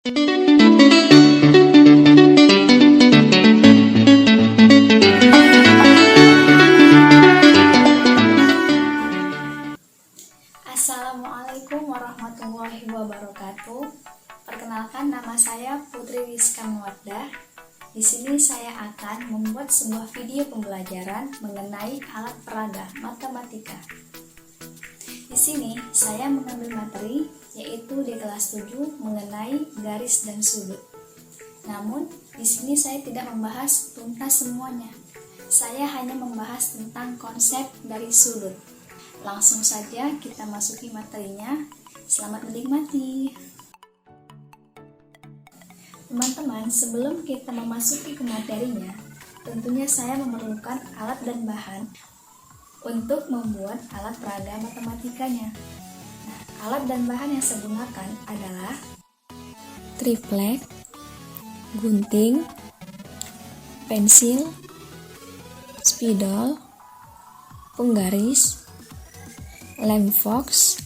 Assalamualaikum warahmatullahi wabarakatuh. Perkenalkan, nama saya Putri Rizka Muwaddah. Di sini saya akan membuat sebuah video pembelajaran mengenai alat peraga matematika. Di sini saya mengambil materi yaitu di kelas 7 mengenai garis dan sudut. Namun di sini saya tidak membahas tuntas semuanya. Saya hanya membahas tentang konsep dari sudut. Langsung saja kita masuki materinya. Selamat menikmati. Teman-teman, sebelum kita memasuki ke materinya, tentunya saya memerlukan alat dan bahan untuk membuat alat peraga matematikanya. Nah, alat dan bahan yang saya gunakan adalah triplek, gunting, pensil, spidol, penggaris, lem fox,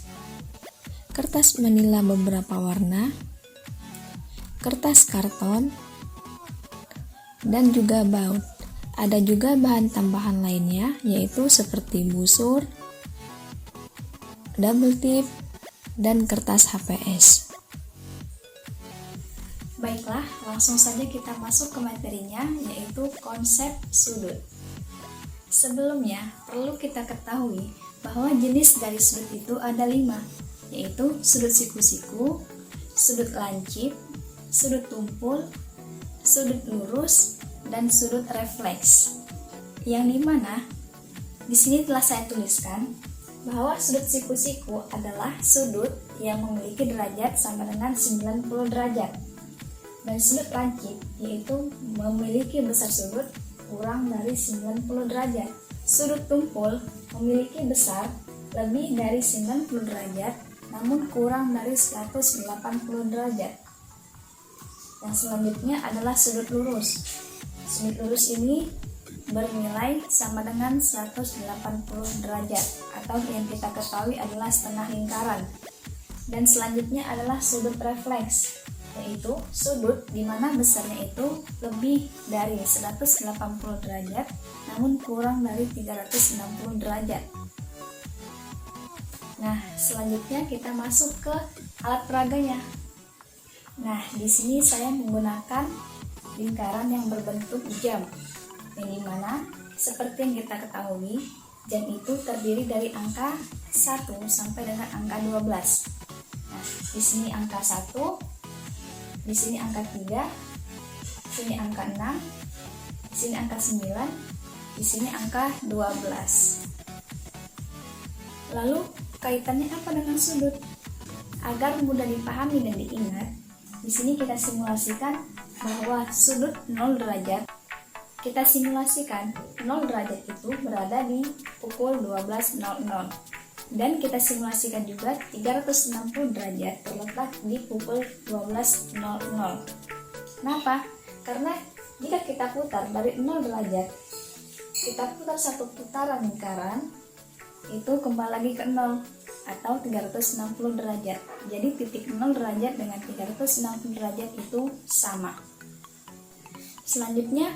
kertas manila beberapa warna, kertas karton, dan juga baut. Ada juga bahan tambahan lainnya yaitu seperti busur, double tip, dan kertas HPS. Baiklah, langsung saja kita masuk ke materinya yaitu konsep sudut. Sebelumnya, perlu kita ketahui bahwa jenis dari sudut itu ada 5, yaitu sudut siku-siku, sudut lancip, sudut tumpul, sudut lurus, dan sudut refleks. Yang dimana di sini telah saya tuliskan bahwa sudut siku-siku adalah sudut yang memiliki derajat sama dengan 90 derajat, dan sudut lancip yaitu memiliki besar sudut kurang dari 90 derajat. Sudut tumpul memiliki besar lebih dari 90 derajat namun kurang dari 180 derajat. Yang selanjutnya adalah sudut lurus. Sudut lurus ini bernilai sama dengan 180 derajat atau yang kita ketahui adalah setengah lingkaran. Dan selanjutnya adalah sudut refleks, yaitu sudut di mana besarnya itu lebih dari 180 derajat namun kurang dari 360 derajat. Nah, selanjutnya kita masuk ke alat peraganya. Nah, di sini saya menggunakan lingkaran yang berbentuk jam. Yang dimana seperti yang kita ketahui, jam itu terdiri dari angka 1 sampai dengan angka 12. Nah, di sini angka 1, di sini angka 3, di sini angka 6, di sini angka 9, di sini angka 12. Lalu kaitannya apa dengan sudut? Agar mudah dipahami dan diingat, di sini kita simulasikan bahwa sudut 0 derajat, kita simulasikan 0 derajat itu berada di pukul 12.00. Dan kita simulasikan juga 360 derajat terletak di pukul 12.00. Kenapa? Karena jika kita putar dari 0 derajat, kita putar satu putaran lingkaran, itu kembali lagi ke 0 atau 360 derajat. Jadi titik 0 derajat dengan 360 derajat itu sama. Selanjutnya,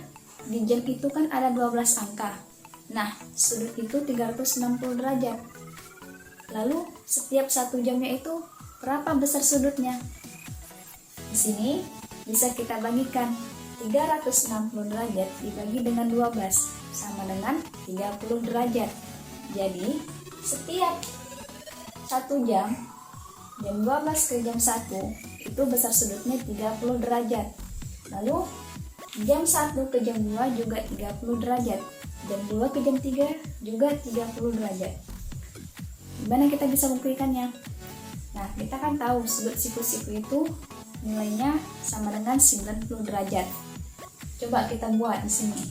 di jam itu kan ada 12 angka. Nah, sudut itu 360 derajat. Lalu setiap satu jamnya itu berapa besar sudutnya? Di sini bisa kita bagikan 360 derajat dibagi dengan 12 sama dengan 30 derajat. Jadi setiap 1 jam, jam 12 ke jam 1 itu besar sudutnya 30 derajat. Lalu jam 1 ke jam 2 juga 30 derajat. Jam 2 ke jam 3 juga 30 derajat. Gimana kita bisa buktikannya? Nah, kita kan tahu sudut siku-siku itu nilainya sama dengan 90 derajat. Coba kita buat di sini.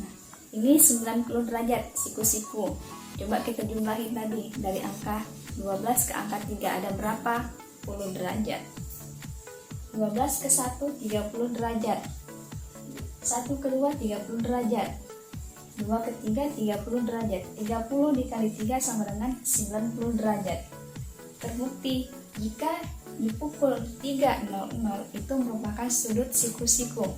Nah, ini 90 derajat siku-siku. Coba kita jumlahin tadi dari angka 12 ke angka 3 ada berapa? 10 derajat. 12 ke 1 30 derajat. 1 ke 2 30 derajat. 2 ke 3, 30 derajat. 30 dikali 3 sama dengan 90 derajat. Terbukti jika dipukul 300 itu merupakan sudut siku-siku.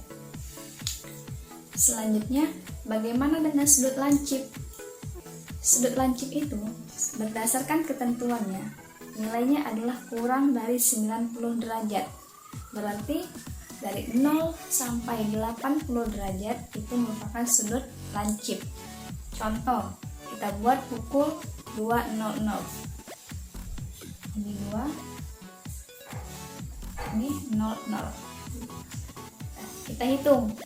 Selanjutnya, bagaimana dengan sudut lancip? Sudut lancip itu berdasarkan ketentuannya, nilainya adalah kurang dari 90 derajat. Berarti dari 0 sampai 80 derajat itu merupakan sudut lancip. Contoh, kita buat pukul 2.00. Ini 2, ini 00. Kita hitung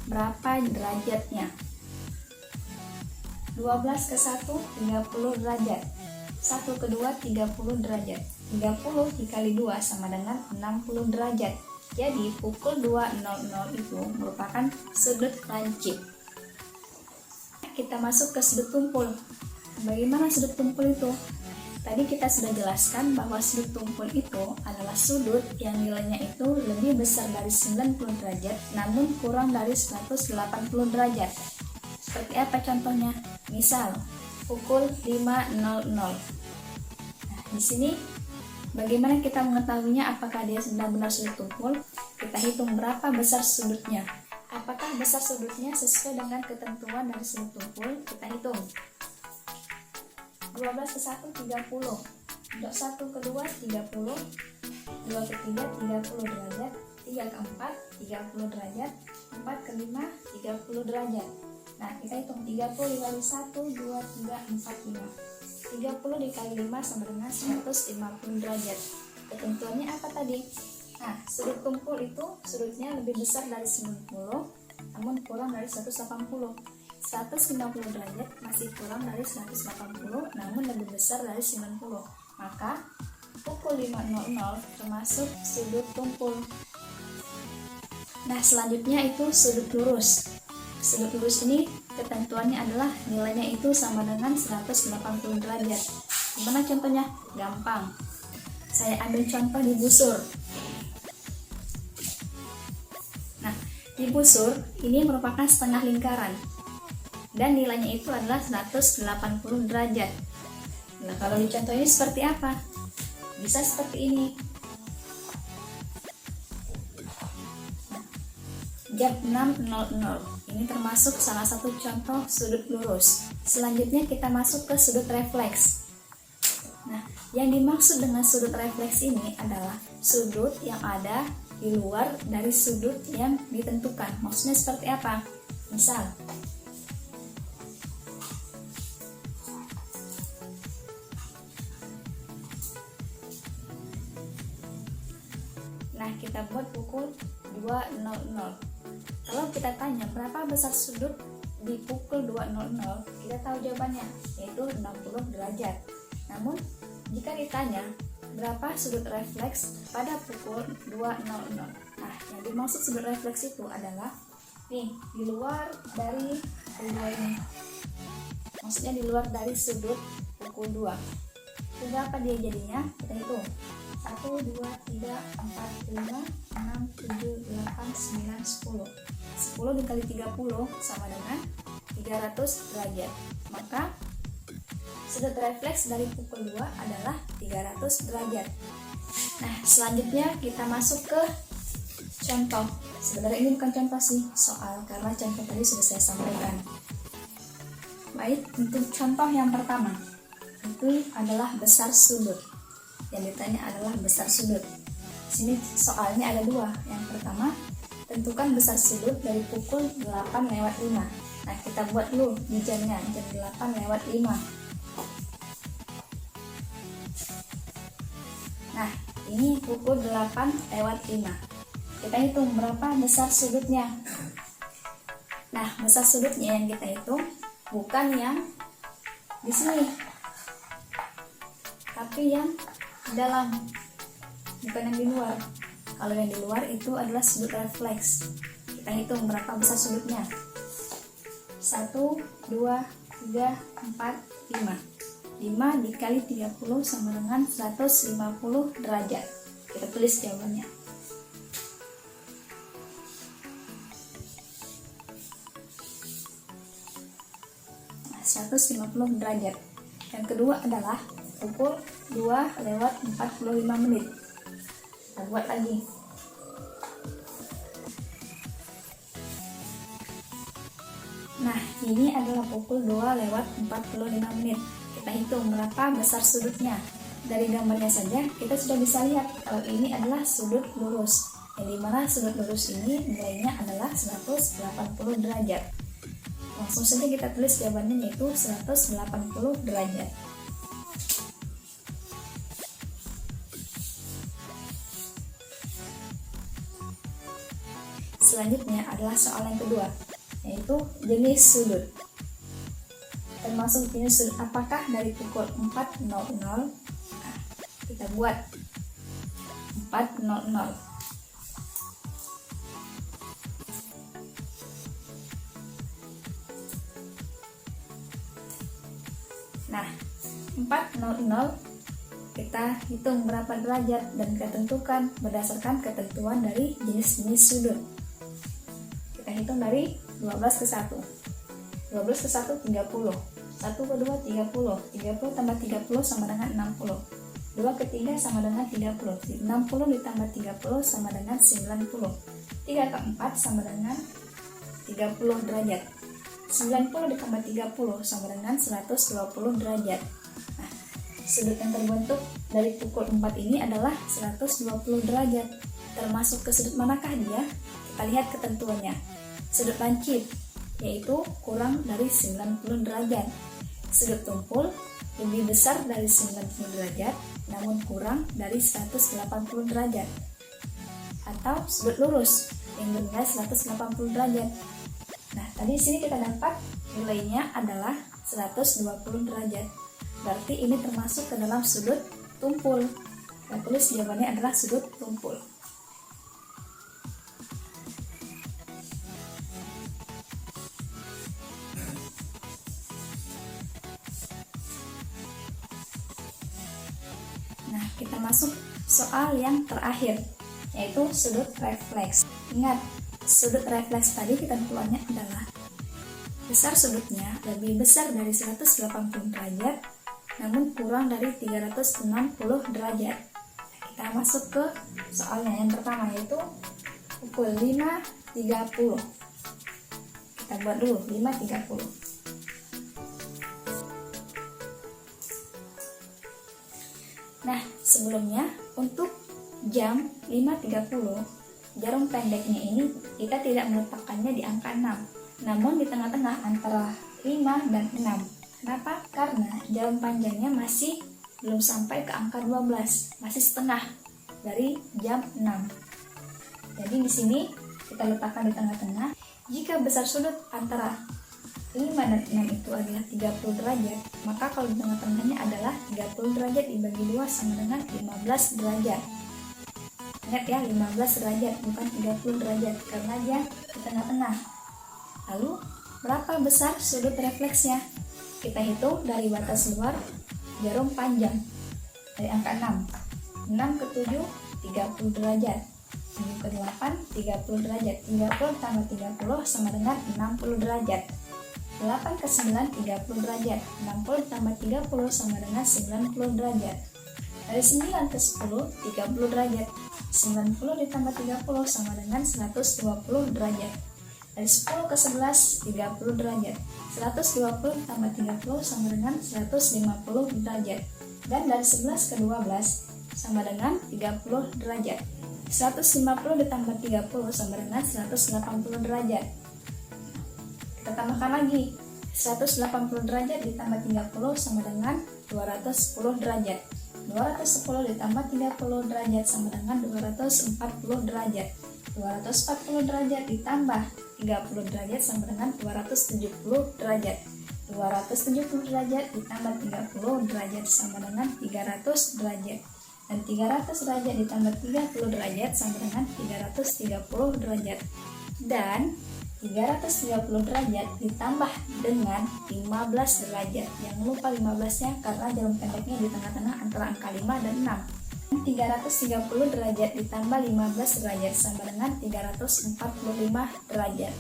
berapa derajatnya. 12 ke 1, 30 derajat. 1 ke 2, 30 derajat. 30 dikali 2 sama dengan 60 derajat. Jadi pukul 2.00 itu merupakan sudut lancip. Kita masuk ke sudut tumpul. Bagaimana sudut tumpul itu? Tadi kita sudah jelaskan bahwa sudut tumpul itu adalah sudut yang nilainya itu lebih besar dari 90 derajat namun kurang dari 180 derajat. Seperti apa contohnya? Misal, pukul 5.00. Nah, di sini bagaimana kita mengetahuinya apakah dia benar-benar sudut tumpul? Kita hitung berapa besar sudutnya. Apakah besar sudutnya sesuai dengan ketentuan dari sudut tumpul? Kita hitung. 12 ke 1, 30. Untuk 1 ke 2, 30. 2 ke 3, 30 derajat. 3 ke 4, 30 derajat. 4 ke 5, 30 derajat. Nah, kita hitung 30 dikali 1, 2, 3, 4, 5. 30 dikali 5 sama dengan 150 derajat. Ketentuannya apa tadi? Nah, sudut tumpul itu sudutnya lebih besar dari 90 namun kurang dari 180. 150 derajat masih kurang dari 180 namun lebih besar dari 90. Maka pukul 5.00 termasuk sudut tumpul. Nah, selanjutnya itu sudut lurus. Sudut lurus ini ketentuannya adalah nilainya itu sama dengan 180 derajat. Gimana contohnya? Gampang. Saya ambil contoh di busur. Nah, di busur ini merupakan setengah lingkaran dan nilainya itu adalah 180 derajat. Nah, kalau di contoh ini seperti apa? Bisa seperti ini. Jam 6.00. Ini termasuk salah satu contoh sudut lurus. Selanjutnya kita masuk ke sudut refleks. Nah, yang dimaksud dengan sudut refleks ini adalah sudut yang ada di luar dari sudut yang ditentukan. Maksudnya seperti apa? Misal, nah, kita buat pukul 2.00. Kalau kita tanya berapa besar sudut di pukul 2.00, kita tahu jawabannya, yaitu 60 derajat. Namun, jika ditanya berapa sudut refleks pada pukul 2.00, nah, yang dimaksud sudut refleks itu adalah nih, di luar dari kedua ini. Maksudnya di luar dari sudut pukul 2. Berapa dia jadinya? Kita hitung. 1, 2, 3, 4, 5, 6, 7, 8, 9, 10. 10 dikali 30 sama dengan 300 derajat. Maka sudut refleks dari pukul 2 adalah 300 derajat. Nah, selanjutnya kita masuk ke contoh. Sebenarnya ini bukan contoh sih, soal, karena contoh tadi sudah saya sampaikan. Baik, untuk contoh yang pertama itu adalah besar sudut. Yang ditanya adalah besar sudut. Sini soalnya ada dua. Yang pertama, tentukan besar sudut dari pukul 8:05. Nah, kita buat dulu di jamnya, jam 8:05. Nah, ini pukul 8:05. Kita hitung berapa besar sudutnya. Nah, besar sudutnya yang kita hitung bukan yang di sini, tapi yang dalam, bukan yang di luar. Kalau yang di luar itu adalah sudut refleks. Kita hitung berapa besar sudutnya. 1, 2, 3, 4, 5. 5 dikali 30 sama dengan 150 derajat. Kita tulis jawabannya. 150 derajat. Yang kedua adalah pukul 2:45 menit. Kita buat lagi. Nah, ini adalah pukul 2:45 menit. Kita hitung berapa besar sudutnya. Dari gambarnya saja kita sudah bisa lihat kalau ini adalah sudut lurus. Yang dimana sudut lurus ini nilainya adalah 180 derajat. Langsung saja kita tulis jawabannya, yaitu 180 derajat. Selanjutnya adalah soal yang kedua, yaitu jenis sudut. Termasuk jenis sudut apakah dari pukul 4.00. Kita buat 4.00. Nah, 4.00 kita hitung berapa derajat dan kita tentukan berdasarkan ketentuan dari jenis-jenis sudut. Kita hitung dari 12 ke 1. 12 ke 1 30. 1 ke 2 30. 30 tambah 30 sama dengan 60. 2 ke 3 sama dengan 30. 60 ditambah 30 sama dengan 90. 3 ke 4 sama dengan 30 derajat. 90 ditambah 30 sama dengan 120 derajat. Nah, sudut yang terbentuk dari pukul 4 ini adalah 120 derajat. Termasuk ke sudut manakah dia? Kita lihat ketentuannya. Sudut lancip, yaitu kurang dari 90 derajat. Sudut tumpul lebih besar dari 90 derajat namun kurang dari 180 derajat. Atau sudut lurus yang bernilai 180 derajat. Nah, tadi sini kita dapat nilainya adalah 120 derajat. Berarti ini termasuk ke dalam sudut tumpul. Kita tulis jawabannya adalah sudut tumpul. Nah, kita masuk soal yang terakhir, yaitu sudut refleks. Ingat, sudut refleks tadi ketentuannya adalah besar sudutnya lebih besar dari 180 derajat namun kurang dari 360 derajat. Kita masuk ke soalnya yang pertama, yaitu pukul 5.30. Kita buat dulu 5.30. Nah, sebelumnya untuk jam 5.30 jarum pendeknya ini kita tidak meletakkannya di angka 6, namun di tengah-tengah antara 5 dan 6. Kenapa? Karena jarum panjangnya masih belum sampai ke angka 12, masih setengah dari jam 6. Jadi di sini kita letakkan di tengah-tengah. Jika besar sudut antara 5 dan 6 itu adalah 30 derajat, maka kalau di tengah-tengahnya adalah 30 derajat dibagi 2 sama dengan 15 derajat. Ingat ya, 15 derajat bukan 30 derajat karena dia di tengah-tengah. Lalu berapa besar sudut refleksnya? Kita hitung dari batas luar jarum panjang dari angka 6. 6 ke 7 30 derajat. 7 ke 8 30 derajat. 30 tambah 30 sama dengan 60 derajat. 8 ke 9 30 derajat. 60 tambah 30 sama dengan 90 derajat. Dari 9 ke 10 30 derajat. 90 ditambah 30 sama dengan 120 derajat. Dari 10 ke 11 30 derajat. 120 tambah 30 sama dengan 150 derajat. Dan dari 11 ke 12 sama dengan 30 derajat. 150 ditambah 30 sama dengan 180 derajat. Kita tambahkan lagi, 180 derajat ditambah 30 sama dengan 210 derajat. 210 ditambah 30 derajat sama dengan 240 derajat. 240 derajat ditambah 30 derajat sama dengan 270 derajat. 270 derajat ditambah 30 derajat sama dengan 300 derajat. Dan 300 derajat ditambah 30 derajat sama dengan 330 derajat. Dan 330 derajat ditambah dengan 15 derajat. Jangan lupa 15-nya karena jarum pendeknya di tengah-tengah antara angka 5 dan 6. 330 derajat ditambah 15 derajat sama dengan 345 derajat.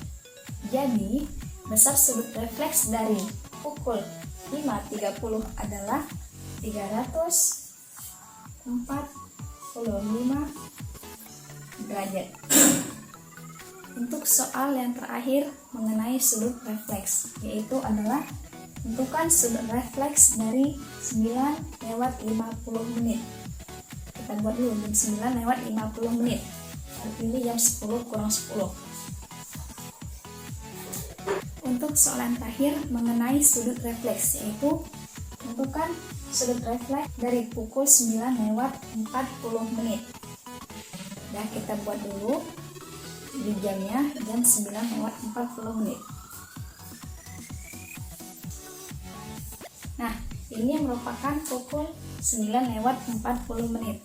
Jadi, besar sudut refleks dari pukul 5.30 adalah 345 derajat. Untuk soal yang terakhir mengenai sudut refleks, yaitu adalah tentukan sudut refleks dari 9:50 menit. Kita buat dulu jam 9:50 menit. Terpilih jam 10 kurang 10. Untuk soal yang terakhir mengenai sudut refleks, yaitu tentukan sudut refleks dari pukul 9:40 menit. Dan kita buat dulu di jamnya jam 9:40 menit. Nah, ini yang merupakan pukul 9:40 menit.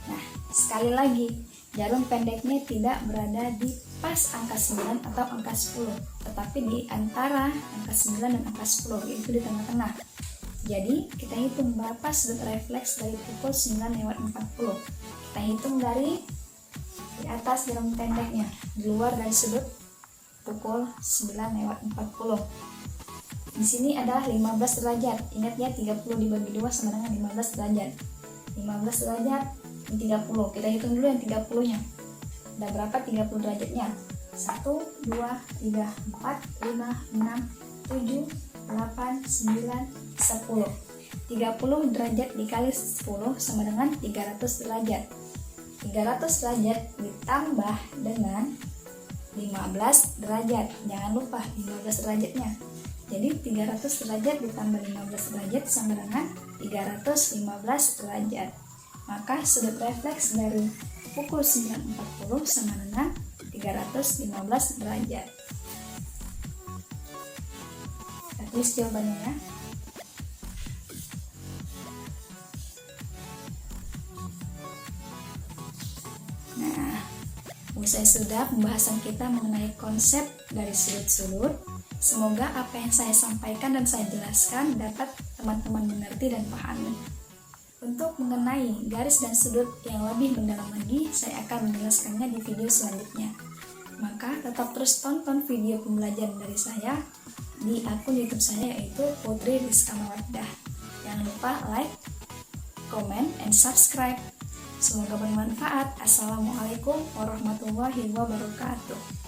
Nah, sekali lagi, jarum pendeknya tidak berada di pas angka 9 atau angka 10, tetapi di antara angka 9 dan angka 10, yaitu di tengah-tengah. Jadi, kita hitung berapa sudut refleks dari pukul 9:40. Kita hitung dari di atas jarum pendeknya, di luar dari sudut pukul 9:40. Di sini adalah 15 derajat. Ingat ya, 30 dibagi 2 sama dengan 15 derajat. 15 derajat dan 30. Kita hitung dulu yang 30-nya. Ada berapa 30 derajatnya? 1, 2, 3, 4, 5, 6, 7, 8, 9, 10. 30 derajat dikali 10 sama dengan 300 derajat. 300 derajat ditambah dengan 15 derajat. Jangan lupa 15 derajatnya. Jadi 300 derajat ditambah 15 derajat sama dengan 315 derajat. Maka sudut refleks dari pukul 9.40 sama dengan 315 derajat. Kita tulis jawabannya ya. Nah, usai sudah pembahasan kita mengenai konsep dari sudut-sudut. Semoga apa yang saya sampaikan dan saya jelaskan dapat teman-teman mengerti dan pahami. Untuk mengenai garis dan sudut yang lebih mendalam lagi, saya akan menjelaskannya di video selanjutnya. Maka tetap terus tonton video pembelajaran dari saya di akun YouTube saya, yaitu Putri Rizka Mawardah. Jangan lupa like, comment, and subscribe. Semoga bermanfaat. Assalamualaikum warahmatullahi wabarakatuh.